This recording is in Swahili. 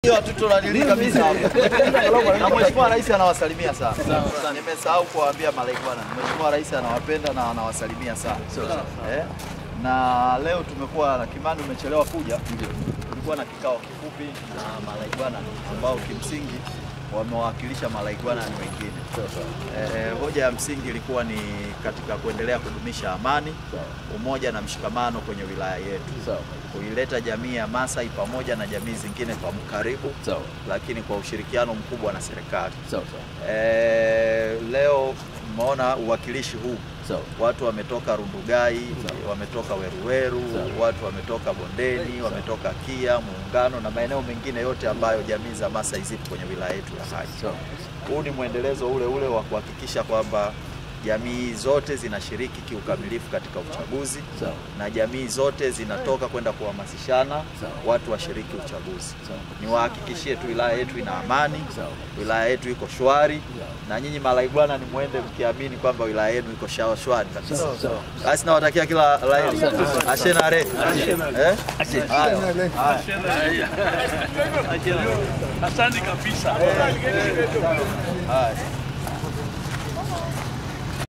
Hiyo watoto wanalili kabisa. Na Mheshimiwa Rais anawasalimia sana. Nimesahau kuwaambia malaikwana. Mheshimiwa Rais anawapenda na anawasalimia sana. Na leo tumekuwa na Kimani, umechelewa kuja. Tulikuwa na kikao kifupi na malaikwana ambao kimsingi wamewakilisha malaikwana ni wengine. Hoja ya msingi ilikuwa ni katika kuendelea kudumisha amani, umoja na mshikamano kwenye wilaya yetu. Kuileta jamii ya Masai pamoja na jamii zingine kwa karibu, lakini kwa ushirikiano mkubwa na serikali. Leo umeona uwakilishi huu. Watu wametoka Rundugai, wametoka Weruweru, watu wametoka Bondeni, wametoka Kia, Muungano na maeneo mengine yote ambayo jamii za Masai zipo kwenye wilaya yetu ya Hai. Huu ni mwendelezo ule wa kuhakikisha kwamba jamii zote zinashiriki kiukamilifu katika uchaguzi na jamii zote zinatoka kwenda kuhamasishana watu washiriki uchaguzi. Niwahakikishie tu wilaya yetu ina amani, wilaya yetu iko shwari, na nyinyi malaibwana ni muende mkiamini kwamba wilaya yenu iko shwari kabisa. Basi nawatakia kila laheri. Ashenare. Asante kabisa.